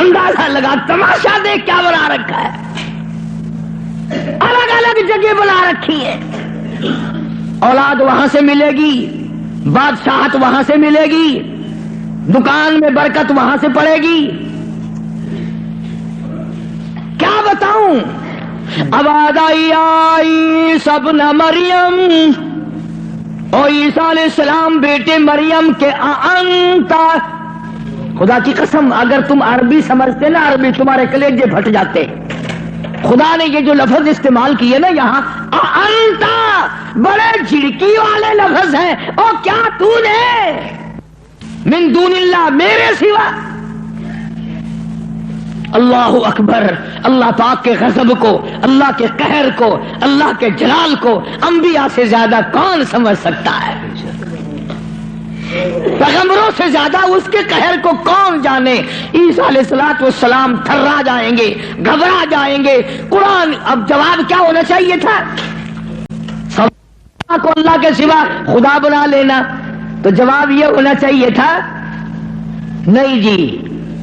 اندازہ لگا تماشا دیکھ کیا بنا رکھا ہے، الگ الگ جگہ بنا رکھی ہے. اولاد وہاں سے ملے گی، بادشاہت وہاں سے ملے گی، دکان میں برکت وہاں سے پڑے گی. کیا بتاؤں؟ اب آئی سب نہ مریم، اور عیسیٰ علیہ السلام بیٹے مریم کے انتا. خدا کی قسم اگر تم عربی سمجھتے نا، عربی تمہارے کلیجے پھٹ جاتے. خدا نے یہ جو لفظ استعمال کیے نا یہاں، انتا، بڑے جھڑکی والے لفظ ہیں. اور کیا تو نے من دون اللہ، میرے سوا. اللہ اکبر. اللہ پاک کے غضب کو، اللہ کے قہر کو، اللہ کے جلال کو انبیاء سے زیادہ کون سمجھ سکتا ہے؟ پیغمبروں سے زیادہ اس کے قہر کو کون جانے؟ عیسیٰ علیہ الصلوۃ والسلام تھرا جائیں گے، گھبرا جائیں گے. قرآن اب جواب کیا ہونا چاہیے تھا؟ کو اللہ کے سوا خدا بنا لینا. تو جواب یہ ہونا چاہیے تھا، نہیں جی،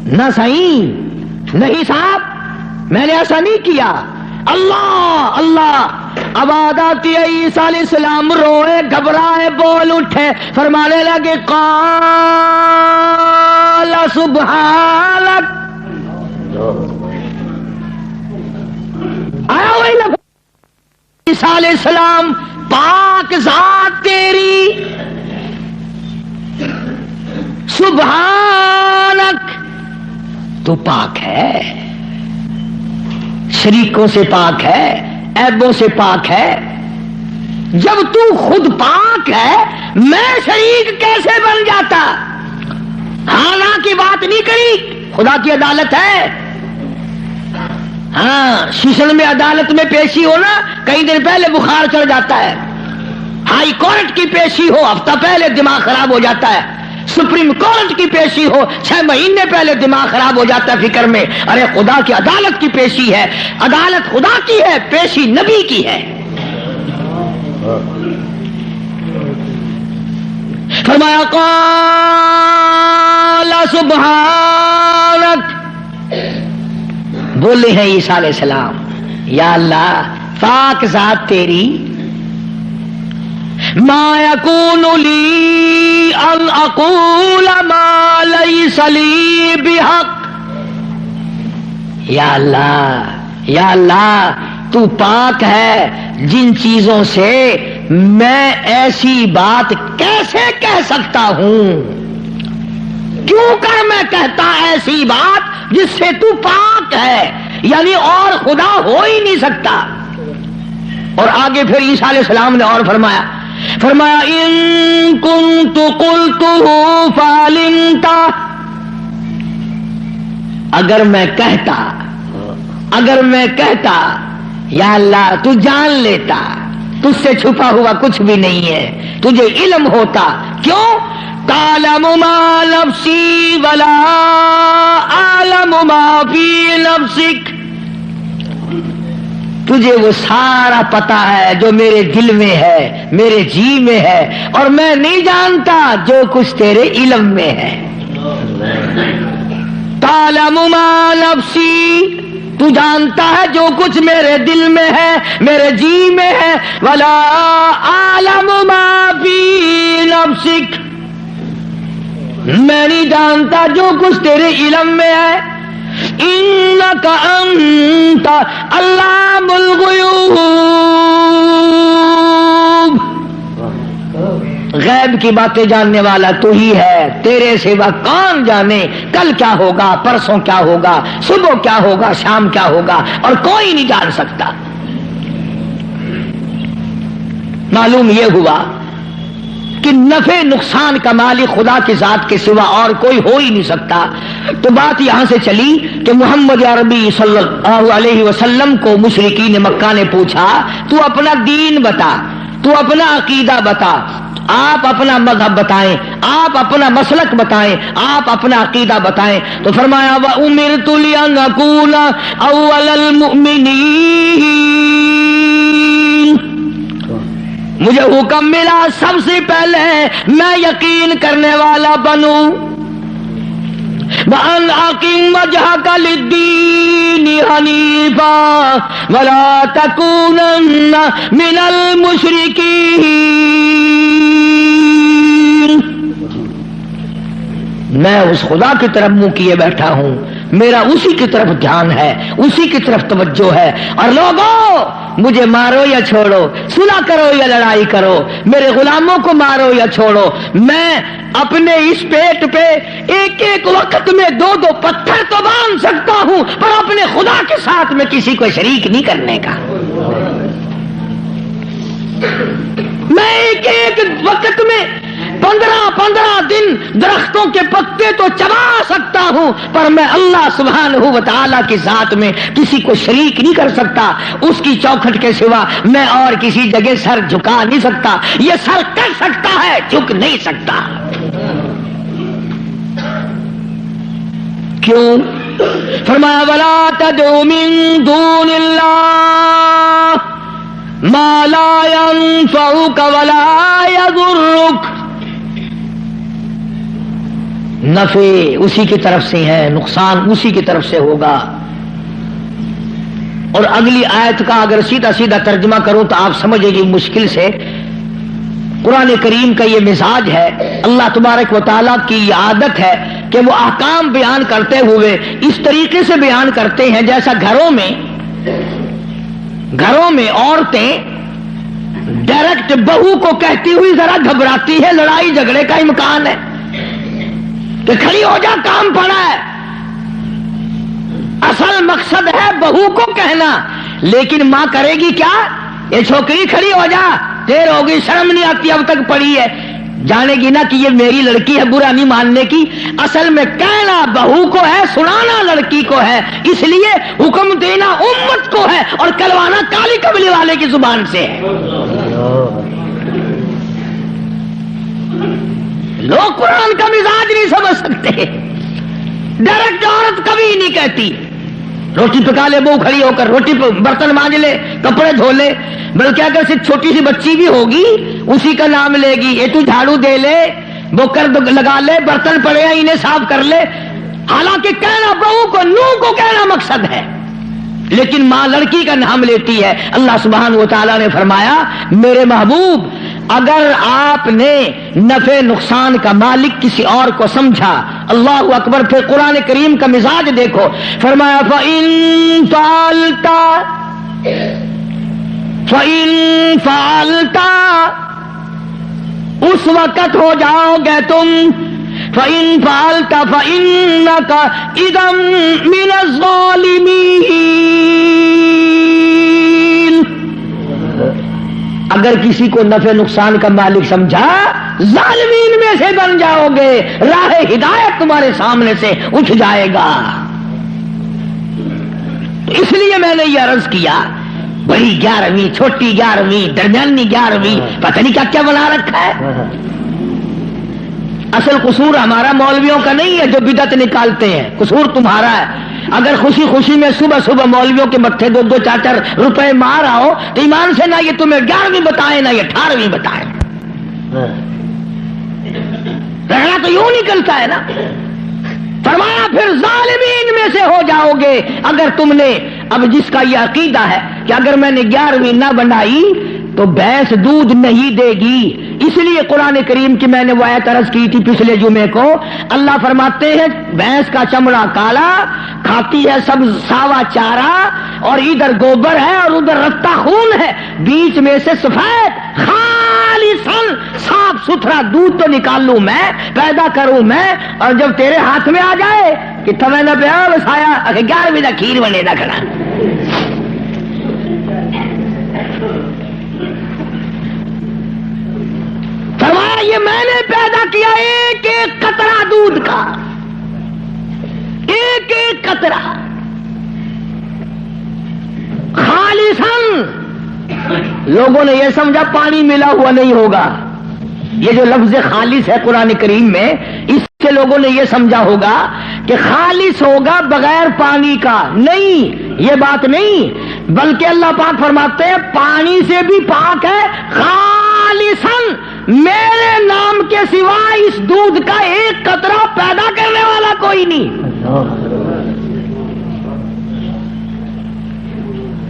نہ صحیح، نہیں صاحب، میں نے ایسا نہیں کیا. اللہ اللہ. اب آتی ہے عیسیٰ علیہ السلام روئے، گھبرائے، بول اٹھے، فرمانے لگے قال سبحانک. آیا وہی لفظ، عیسیٰ علیہ السلام پاک ذات تیری، سبحانک، تو پاک ہے، شریکوں سے پاک ہے، عیبوں سے پاک ہے. جب تو خود پاک ہے میں شریک کیسے بن جاتا؟ ہاں کی بات نہیں کری، خدا کی عدالت ہے. ہاں شیشن میں عدالت میں پیشی ہو نا، کئی دن پہلے بخار چڑھ جاتا ہے. ہائی کورٹ کی پیشی ہو ہفتہ پہلے دماغ خراب ہو جاتا ہے. سپریم کورٹ کی پیشی ہو 6 مہینے پہلے دماغ خراب ہو جاتا ہے فکر میں. ارے خدا کی عدالت کی پیشی ہے، عدالت خدا کی ہے، پیشی نبی کی ہے. فرمایا قال سبحانک. بولے ہیں عیسیٰ علیہ السلام، یا اللہ پاک ذات تیری، ما یکون لی ان اقول ما لیس لی بحق. یا اللہ تو پاک ہے، جن چیزوں سے میں ایسی بات کیسے کہہ سکتا ہوں؟ کیوں کر میں کہتا ایسی بات جس سے تو پاک ہے؟ یعنی اور خدا ہو ہی نہیں سکتا. اور آگے پھر عیسیٰ علیہ السلام نے اور فرمایا ان کنت قلتہ فعلمت. اگر میں کہتا یا اللہ تو جان لیتا، تجھ سے چھپا ہوا کچھ بھی نہیں ہے، تجھے علم ہوتا. کیوں؟ تعلم ما نفسی ولا اعلم ما فی نفسک. تجھے وہ سارا پتا ہے جو میرے دل میں ہے، میرے جی میں ہے، اور میں نہیں جانتا جو کچھ تیرے علم میں ہے. تعلم ما نفسی، تو جانتا ہے جو کچھ میرے دل میں ہے، میرے جی میں ہے. ولا اعلم ما فی نفسک، میں نہیں جانتا جو کچھ تیرے علم میں ہے. انک انت علام الغیوب، غیب کی باتیں جاننے والا تو ہی ہے، تیرے سوا کون جانے کل کیا ہوگا، پرسوں کیا ہوگا، صبح کیا ہوگا، شام کیا ہوگا، اور کوئی نہیں جان سکتا. معلوم یہ ہوا کہ نفع نقصان کا مالک خدا کی ذات کے سوا اور کوئی ہو ہی نہیں سکتا. تو بات یہاں سے چلی کہ محمد عربی صلی اللہ علیہ وسلم کو مشرکین مکہ نے پوچھا تو اپنا دین بتا، تو اپنا عقیدہ بتا، آپ اپنا مذہب بتائیں، آپ اپنا مسلک بتائیں، آپ اپنا عقیدہ بتائیں. تو فرمایا وَأُمِرْتُ لِأَنْ أَكُونَ أَوَّلَ الْمُؤْمِنِينَ، مجھے حکم ملا سب سے پہلے میں یقین کرنے والا بنوں. وَأَنْ أَقِمْ وَجْهَكَ لِلدِّينِ حَنِيفًا وَلَا تَكُونَنَّ مِنَ الْمُشْرِكِينَ۔ میں اس خدا کی طرف منہ کیے بیٹھا ہوں، میرا اسی کی طرف دھیان ہے، اسی کی طرف توجہ ہے، اور لوگوں مجھے مارو یا چھوڑو، صلح کرو یا لڑائی کرو، میرے غلاموں کو مارو یا چھوڑو، میں اپنے اس پیٹ پہ ایک ایک وقت میں 2 پتھر تو باندھ سکتا ہوں، پر اپنے خدا کے ساتھ میں کسی کو شریک نہیں کرنے کا۔ میں ایک وقت میں 15 دن درختوں کے پتے تو چبا سکتا ہوں، پر میں اللہ سبحانہ و تعالی کی ذات میں کسی کو شریک نہیں کر سکتا۔ اس کی چوکھٹ کے سوا میں اور کسی جگہ سر جھکا نہیں سکتا۔ یہ سر کر سکتا ہے، جھک نہیں سکتا۔ کیوں؟ فرمایا وَلَا تَدْعُ مِن دُونِ اللَّهِ مَا لَا يَنفَعُكَ وَلَا يَضُرُّكَ۔ نفع اسی کی طرف سے ہے، نقصان اسی کی طرف سے ہوگا۔ اور اگلی آیت کا اگر سیدھا سیدھا ترجمہ کروں تو آپ سمجھے گی مشکل سے۔ قرآن کریم کا یہ مزاج ہے، اللہ تبارک و تعالیٰ کی یہ عادت ہے کہ وہ احکام بیان کرتے ہوئے اس طریقے سے بیان کرتے ہیں جیسا گھروں میں عورتیں ڈائریکٹ بہو کو کہتی ہوئی ذرا گھبراتی ہے، لڑائی جھگڑے کا امکان ہے کہ کھڑی ہو جا، کام پڑا ہے۔ اصل مقصد ہے بہو کو کہنا، لیکن ماں کرے گی کیا؟ یہ چھوکری کھڑی ہو جا، دیر ہوگی، شرم نہیں آتی، اب تک پڑی ہے، جانے گی نا کہ یہ میری لڑکی ہے، برا نہیں ماننے کی۔ اصل میں کہنا بہو کو ہے، سنانا لڑکی کو ہے، اس لیے حکم دینا امت کو ہے اور کلوانا کالی کملی والے کی زبان سے ہے۔ لوگ قرآن کا مزاج نہیں سمجھ سکتے۔ ڈائریکٹ عورت کبھی نہیں کہتی روٹی پکا لے، بہو کھڑی ہو کر روٹی برتن مانج لے، کپڑے دھو لے، بلکہ اگر صرف چھوٹی سی بچی بھی ہوگی اسی کا نام لے گی، یہ تو جھاڑو دے لے، وہ کر لگا لے، برتن پڑے ہیں انہیں صاف کر لے۔ حالانکہ کہنا بہو کو، نو کو کہنا مقصد ہے، لیکن ماں لڑکی کا نام لیتی ہے۔ اللہ سبحانہ و تعالیٰ نے فرمایا میرے محبوب اگر آپ نے نفع نقصان کا مالک کسی اور کو سمجھا، اللہ اکبر، پھر قرآن کریم کا مزاج دیکھو، فرمایا فَإِن فَعَلْتَ اس وقت ہو جاؤ گے تم، فَإِن فَعَلْتَ فَإِنَّكَ إِذًا مِنَ الظَّالِمِينَ۔ اگر کسی کو نفع نقصان کا مالک سمجھا، ظالمین میں سے بن جاؤ گے، راہ ہدایت تمہارے سامنے سے اٹھ جائے گا۔ اس لیے میں نے یہ عرض کیا، بڑی 11ویں، چھوٹی 11ویں، درمیانی 11ویں، پتہ نہیں کیا کیا بنا رکھا ہے۔ اصل قصور ہمارا مولویوں کا نہیں ہے جو بدعت نکالتے ہیں، قصور تمہارا ہے۔ اگر خوشی خوشی میں صبح صبح مولویوں کے متھے 2-2 4-4 روپے مار آؤ تو ایمان سے نہ یہ تمہیں 11ویں بتائیں نہ یہ 18ویں بتائیں، رہنا تو یوں نکلتا ہے نا۔ فرمایا پھر ظالمین میں سے ہو جاؤ گے اگر تم نے، اب جس کا یہ عقیدہ ہے کہ اگر میں نے 11ویں نہ بنائی تو بھینس دودھ نہیں دے گی، اس لیے قرآن کریم کی میں نے وہ آیت عرض کی تھی پچھلے جمعے کو، اللہ فرماتے ہیں بھینس کا چمڑا کالا، کھاتی ہے سب ساوا چارہ، اور ادھر گوبر ہے اور ادھر رتا خون ہے، بیچ میں سے سفید خالصاً صاف ستھرا دودھ تو نکال لوں میں، پیدا کروں میں، اور جب تیرے ہاتھ میں آ جائے کہ تمہیں نہ پیا بس آیا 11ویں کا کھیر بنے نہ کھڑا۔ فرمایا یہ میں نے پیدا کیا ایک ایک قطرہ دودھ کا، ایک ایک قطرہ خالصاً۔ لوگوں نے یہ سمجھا پانی ملا ہوا نہیں ہوگا، یہ جو لفظ خالص ہے قرآن کریم میں، اس سے لوگوں نے یہ سمجھا ہوگا کہ خالص ہوگا بغیر پانی کا، نہیں، یہ بات نہیں، بلکہ اللہ پاک فرماتے ہیں پانی سے بھی پاک ہے، خالصاً میرے نام کے سوا اس دودھ کا ایک قطرہ پیدا کرنے والا کوئی نہیں،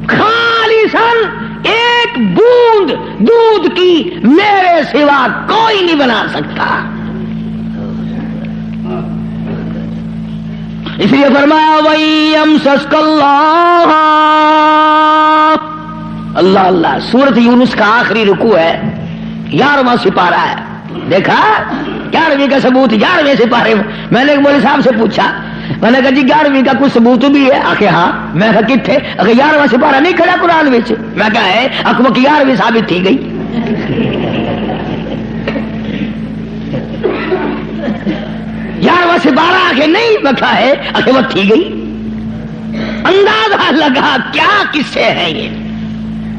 خالصاً ایک بوند دودھ کی میرے سوا کوئی نہیں بنا سکتا۔ اس لیے فرمایا وَيَمْسَسْكَ اللَّهُ، اللہ اللہ۔ سورۃ یونس کا آخری رکوع ہے، 11واں سپارہ ہے۔ دیکھا 11ویں کا ثبوت 11ویں سپارے میں۔ میں نے مولوی صاحب سے پوچھا، میں نے کہا جی 11ویں کا کچھ ثبوت بھی ہے؟ آخر ہاں۔ میں کہا کتنے؟ اگر 11واں سپارہ نہیں کھڑا قرآن میں؟ میں کہا ہے اکبر 11ویں ثابت تھی گئی۔ 11واں سپارہ آخر نہیں بکھا ہے، آخر وہ تھی گئی۔ اندازہ لگا کیا قصے ہیں یہ۔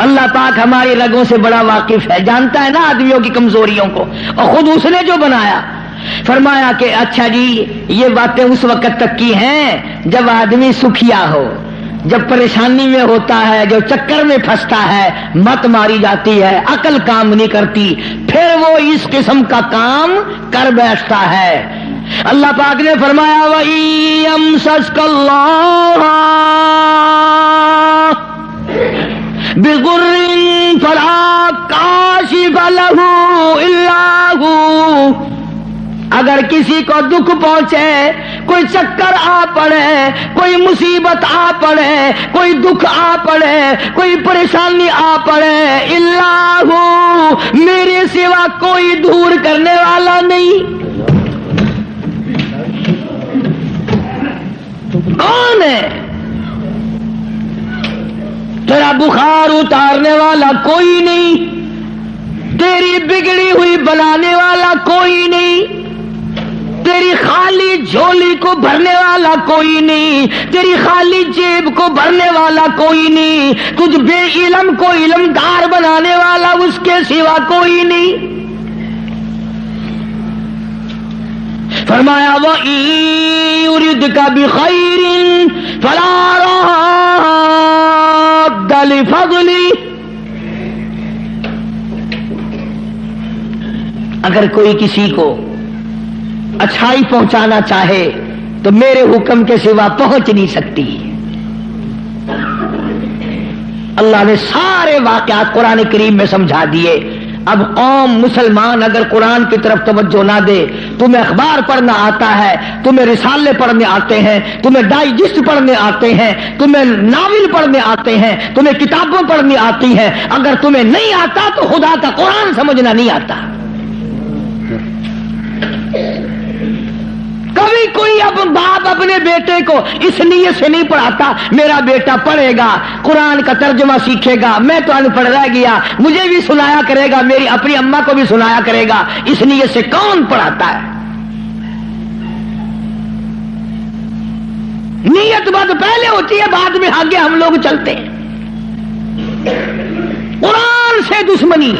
اللہ پاک ہماری رگوں سے بڑا واقف ہے، جانتا ہے نا آدمیوں کی کمزوریوں کو، اور خود اس نے جو بنایا۔ فرمایا کہ اچھا جی یہ باتیں اس وقت تک کی ہیں جب آدمی سکھیا ہو، جب پریشانی میں ہوتا ہے، جو چکر میں پھنستا ہے، مت ماری جاتی ہے، عقل کام نہیں کرتی، پھر وہ اس قسم کا کام کر بیٹھتا ہے۔ اللہ پاک نے فرمایا وَإِيَمْسَسْكَ اللَّهُ بِضُرٍّ فَلَا كَاشِفَ لَهُ إِلَّا هُوَ، اگر کسی کو دکھ پہنچے، کوئی چکر آ پڑے، کوئی مصیبت آ پڑے، کوئی دکھ آ پڑے، کوئی پریشانی آ پڑے، الا ہو، میرے سوا کوئی دور کرنے والا نہیں۔ کون ہے؟ تیرا بخار اتارنے والا کوئی نہیں، تیری بگڑی ہوئی بنانے والا کوئی نہیں، تیری خالی جھولی کو بھرنے والا کوئی نہیں، تیری خالی جیب کو بھرنے والا کوئی نہیں، تجھ بے علم کو علمدار بنانے والا اس کے سوا کوئی نہیں۔ فرمایا وَإِن يُرِدْكَ بِخَيْرٍ فَلَا رَادَّ لِفَضْلِهِ، اگر کوئی کسی کو اچھائی پہنچانا چاہے تو میرے حکم کے سوا پہنچ نہیں سکتی۔ اللہ نے سارے واقعات قرآن کریم میں سمجھا دیے۔ اب قوم مسلمان اگر قرآن کی طرف توجہ نہ دے، تمہیں اخبار پڑھنا آتا ہے، تمہیں رسالے پڑھنے آتے ہیں، تمہیں ڈائجسٹ پڑھنے آتے ہیں، تمہیں ناول پڑھنے آتے ہیں، تمہیں کتابیں پڑھنی آتی ہیں، اگر تمہیں نہیں آتا تو خدا کا قرآن سمجھنا نہیں آتا۔ کبھی کوئی اب باپ اپنے بیٹے کو اس نیت سے نہیں پڑھاتا میرا بیٹا پڑھے گا، قرآن کا ترجمہ سیکھے گا، میں تو ان پڑھ رہ گیا، مجھے بھی سنایا کرے گا، میری اپنی اماں کو بھی سنایا کرے گا، اس نیت سے کون پڑھاتا ہے؟ نیت بات پہلے ہوتی ہے، بعد میں آگے ہم لوگ چلتے ہیں۔ قرآن سے دشمنی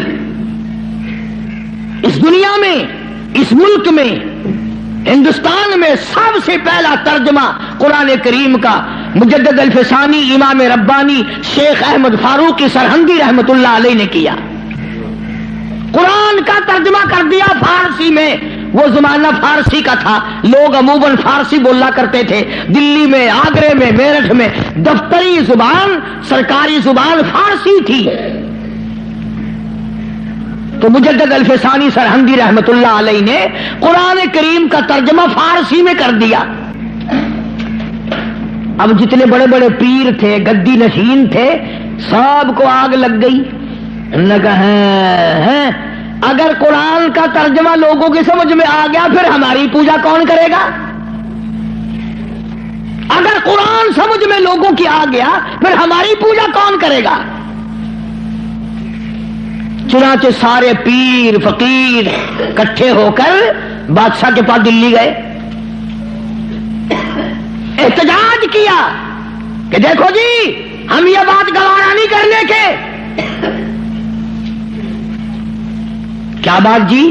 اس دنیا میں، اس ملک میں، ہندوستان میں سب سے پہلا ترجمہ قرآن کریم کا مجدد الفسانی امام ربانی شیخ احمد فاروقی سرہندی رحمت اللہ علیہ نے کیا۔ قرآن کا ترجمہ کر دیا فارسی میں۔ وہ زمانہ فارسی کا تھا، لوگ عموماً فارسی بولا کرتے تھے۔ دلی میں، آگرے میں، میرٹھ میں دفتری زبان، سرکاری زبان فارسی تھی۔ تو مجدد الفسانی سرہندی رحمت اللہ علیہ نے قرآن کریم کا ترجمہ فارسی میں کر دیا۔ اب جتنے بڑے بڑے پیر تھے، گدی نشین تھے، سب کو آگ لگ گئی۔ اگر قرآن کا ترجمہ لوگوں کی سمجھ میں آ گیا پھر ہماری پوجا کون کرے گا؟ اگر قرآن سمجھ میں لوگوں کی آ گیا پھر ہماری پوجا کون کرے گا؟ چنانچہ سارے پیر فقیر اکٹھے ہو کر بادشاہ کے پاس دلی گئے، احتجاج کیا کہ دیکھو جی ہم یہ بات گوارا نہیں کرنے کے۔ کیا بات جی؟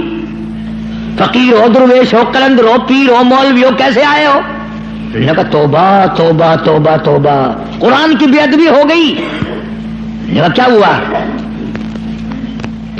فقیر ہو، درویش ہو، قلندر ہو، پیر ہو، مولوی ہو، کیسے آئے ہو؟ انہوں نے کہا توبہ توبہ توبہ توبہ، قرآن کی بے ادبی ہو گئی۔ کیا ہوا؟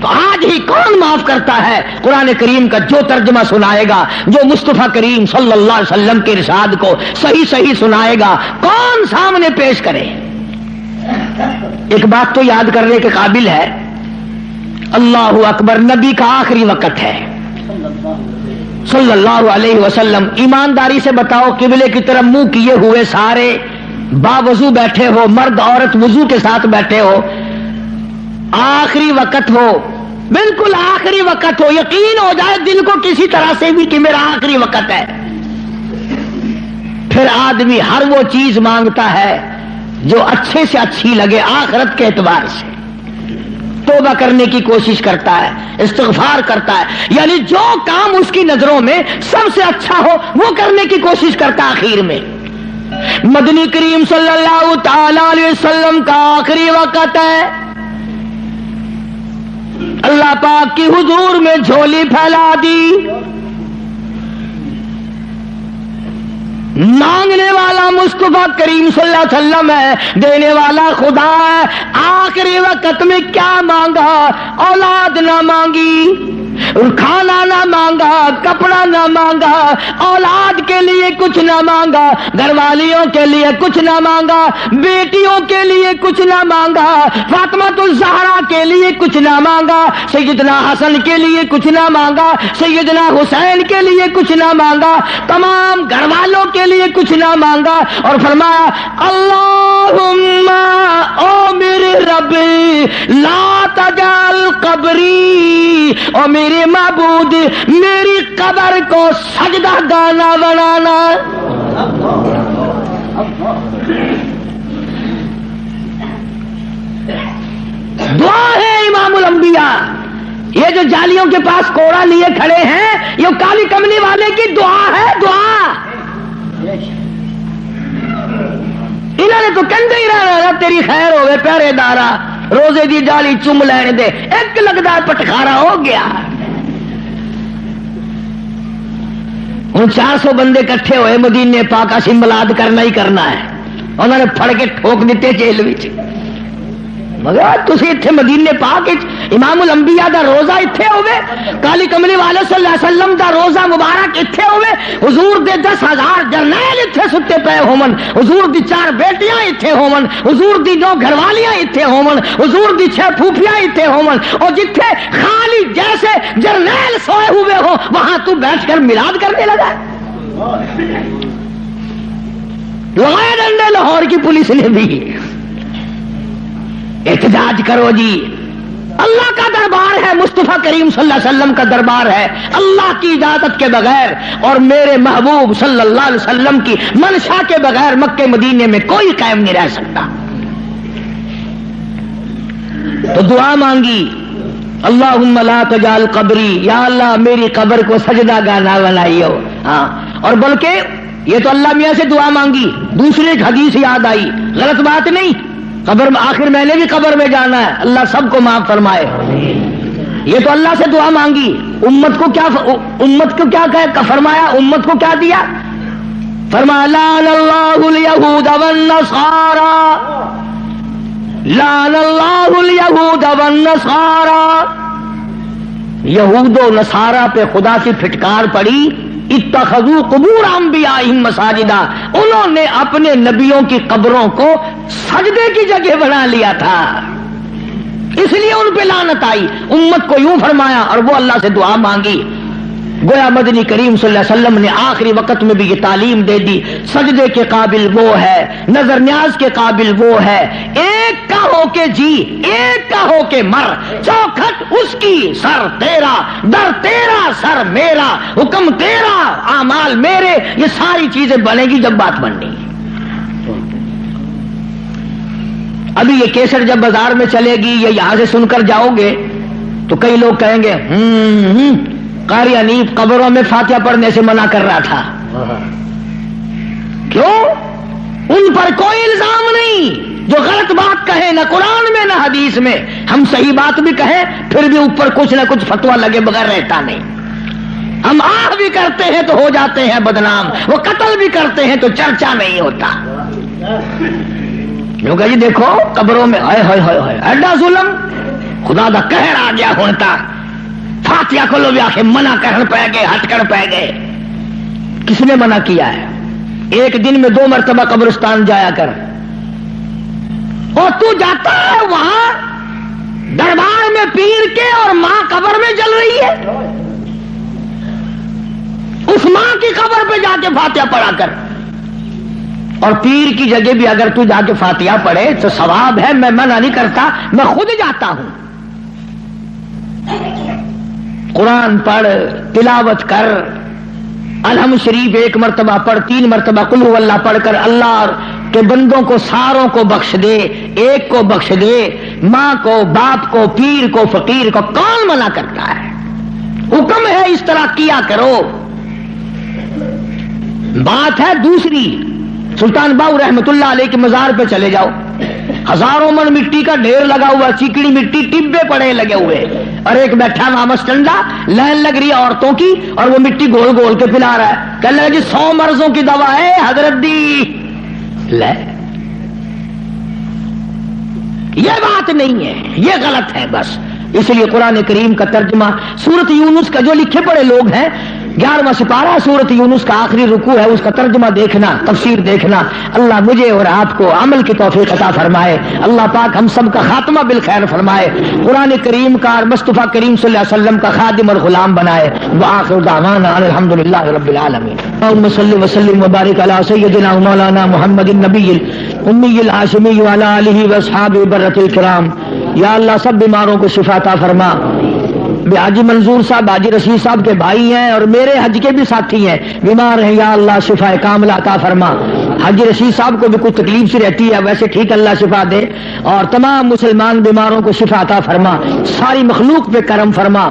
تو آج ہی کون معاف کرتا ہے؟ قرآن کریم کا جو ترجمہ سنائے گا، جو مصطفیٰ کریم صلی اللہ علیہ وسلم کے ارشاد کو صحیح صحیح سنائے گا، کون سامنے پیش کرے؟ ایک بات تو یاد کرنے کے قابل ہے، اللہ اکبر نبی کا آخری وقت ہے صلی اللہ علیہ وسلم. ایمانداری سے بتاؤ، قبلے کی طرف منہ کیے ہوئے سارے باوضو بیٹھے ہو، مرد عورت وضو کے ساتھ بیٹھے ہو، آخری وقت ہو، بالکل آخری وقت ہو، یقین ہو جائے دل کو کسی طرح سے بھی کہ میرا آخری وقت ہے، پھر آدمی ہر وہ چیز مانگتا ہے جو اچھے سے اچھی لگے آخرت کے اعتبار سے، توبہ کرنے کی کوشش کرتا ہے، استغفار کرتا ہے، یعنی جو کام اس کی نظروں میں سب سے اچھا ہو وہ کرنے کی کوشش کرتا ہے. آخر میں مدنی کریم صلی اللہ تعالی علیہ وسلم کا آخری وقت ہے، اللہ پاک کی حضور میں جھولی پھیلا دی، مانگنے والا مصطفیٰ کریم صلی اللہ علیہ وسلم ہے، دینے والا خدا ہے. آخری وقت میں کیا مانگا؟ اولاد نہ مانگی، کھانا نہ مانگا، کپڑا نہ مانگا، اولاد کے لیے کچھ نہ مانگا، گھر والیوں کے لیے کچھ نہ مانگا، بیٹیوں کے لیے کچھ نہ مانگا، فاطمہ الزہرا کے لیے کچھ نہ مانگا، سیدنا حسن کے لیے کچھ نہ مانگا، سیدنا حسین کے لیے کچھ نہ مانگا، تمام گھر والوں کے لیے کچھ نہ مانگا، اور فرمایا اللہم او میرے رب لا تجعل قبری، اور میرے معبود میری قبر کو سجدہ گانا بنانا. دعا ہے امام الانبیاء. یہ جو جالیوں کے پاس کوڑا لیے کھڑے ہیں یہ کالی کملی والے کی دعا ہے. دعا انہوں نے تو کہندے ہی رہنا تیری خیر ہوئے پہرے دارا، روزے دی جالی چم لینے دے، ایک لگدا پٹخارا ہو گیا. ان 400 بندے کٹھے ہوئے مدینے پاک اسی ملاد کرنا ہی کرنا ہے، انہوں نے پھڑ کے ٹھوک دیتے جیل وچ. مگر تسی اتھے مدینے پاک امام الانبیاء دا روزہ اتھے ہوئے، کالی کملی والے صلی اللہ علیہ وسلم دا روزہ مبارک اتھے ہوئے، حضور دے 10,000 جرنیل اتھے ستے پے ہومن، حضور دی 4 بیٹیاں اتھے ہومن، حضور دی 2 گھروالیاں اتھے ہومن، حضور دی 6 پھوپھیاں اتھے ہومن، اور جتھے خالی جیسے جرنیل سوئے ہوئے ہو وہاں تو بیٹھ کر میلاد کرنے لگا. لگائے ڈنڈے لاہور کی پولیس نے بھی. احتجاج کرو جی، اللہ کا دربار ہے، مصطفیٰ کریم صلی اللہ علیہ وسلم کا دربار ہے، اللہ کی اجازت کے بغیر اور میرے محبوب صلی اللہ علیہ وسلم کی منشا کے بغیر مکے مدینے میں کوئی قائم نہیں رہ سکتا. تو دعا مانگی اللہم لا تجعل قبری، یا اللہ میری قبر کو سجدہ گانا بنائیو. ہاں، اور بلکہ یہ تو اللہ میاں سے دعا مانگی، دوسری ایک حدیث یاد آئی، غلط بات نہیں، قبر میں آخر میں نے بھی قبر میں جانا ہے، اللہ سب کو معاف فرمائے. یہ تو اللہ سے دعا مانگی، امت کو کیا فرمایا؟ امت کو کیا دیا؟ فرمایا لعن اللہ الیہود والنصارى، لعن اللہ الیہود والنصارى. یہود و نصارہ پہ خدا کی پھٹکار پڑی. اتخذوا قبور انبیائہم مساجدا، انہوں نے اپنے نبیوں کی قبروں کو سجدے کی جگہ بنا لیا تھا، اس لیے ان پہ لعنت آئی. امت کو یوں فرمایا اور وہ اللہ سے دعا مانگی. گویا مدنی کریم صلی اللہ علیہ وسلم نے آخری وقت میں بھی یہ تعلیم دے دی، سجدے کے قابل وہ ہے، نظر نیاز کے قابل وہ ہے، ایک کا ہو کے جی، ایک کا ہو کے مر، چوکھٹ اس کی سر تیرا، در تیرا سر میرا، حکم تیرا اعمال میرے. یہ ساری چیزیں بنے گی جب بات بننی. ابھی یہ کیسٹ جب بازار میں چلے گی یا یہاں سے سن کر جاؤ گے تو کئی لوگ کہیں گے قاری حنیف قبروں میں فاتحہ پڑھنے سے منع کر رہا تھا. کیوں؟ ان پر کوئی الزام نہیں جو غلط بات کہے، نہ قرآن میں نہ حدیث میں. ہم صحیح بات بھی کہیں پھر بھی اوپر کچھ نہ کچھ فتویٰ لگے بغیر رہتا نہیں. ہم آہ بھی کرتے ہیں تو ہو جاتے ہیں بدنام، وہ قتل بھی کرتے ہیں تو چرچا نہیں ہوتا. کیونکہ جی دیکھو قبروں میں ہائے ہائے ہائے ہائے ایڈا ظلم. خدا دا قہر آ گیا ہوں تک فاتحہ کو لو آخر منع کرن پہ گئے، ہٹ کر پہ گئے. کس نے منع کیا ہے؟ ایک دن میں 2 مرتبہ قبرستان جایا کر. اور تو جاتا ہے وہاں دربار میں پیر کے اور ماں قبر میں جل رہی ہے. اس ماں کی قبر پہ جا کے فاتحہ پڑھا کر. اور پیر کی جگہ بھی اگر تو جا کے فاتحہ پڑھے تو ثواب ہے، میں منع نہیں کرتا، میں خود جاتا ہوں. قرآن پڑھ، تلاوت کر، الحمد شریف 1 مرتبہ پڑھ، 3 مرتبہ قل هو اللہ پڑھ کر اللہ کے بندوں کو ساروں کو بخش دے، ایک کو بخش دے، ماں کو، باپ کو، پیر کو، فقیر کو. کون منع کرتا ہے؟ حکم ہے اس طرح کیا کرو. بات ہے دوسری، سلطان باؤ رحمت اللہ علیہ کے مزار پہ چلے جاؤ، ہزاروں من مٹی کا ڈھیر لگا ہوا، چیکڑی مٹی، ٹبے پڑے لگے ہوئے، اور ایک بیٹھا نامس ٹنڈا، لائن لگ رہی ہے عورتوں کی، اور وہ مٹی گول گول کے پلا رہا ہے. کہنے لگا جی 100 مرضوں کی دوا ہے حضرت دی. لے، یہ بات نہیں ہے، یہ غلط ہے بس. اس لیے قرآن کریم کا ترجمہ سورۃ یونس کا جو لکھے پڑے لوگ ہیں، 11واں سپارہ سورۃ یونس کا آخری رکوع ہے، اس کا ترجمہ دیکھنا، تفسیر دیکھنا. اللہ مجھے اور آپ کو عمل کی توفیق عطا فرمائے. اللہ پاک ہم سب کا خاتمہ بالخیر فرمائے. قرآن کریم کا اور مصطفیٰ کریم صلی اللہ علیہ وسلم کا خادم اور غلام بنائے. وآخر دعوانا ان الحمدللہ رب العالمین. اللہم صل وسلم وبارک علی سیدنا مولانا محمد النبی الامی الہاشمی وعلی آلہ واصحابہ برۃ الکرام. یا اللہ سب بیماروں کو شفا عطا فرما. حاجی منظور صاحب، حاجی رشید صاحب کے بھائی ہیں اور میرے حج کے بھی ساتھی ہیں، بیمار ہیں، یا اللہ شفا کاملہ عطا فرما. حاجی رشید صاحب کو بھی کچھ تکلیف سی رہتی ہے، ویسے ٹھیک، اللہ شفا دے. اور تمام مسلمان بیماروں کو شفا عطا فرما. ساری مخلوق پہ کرم فرما.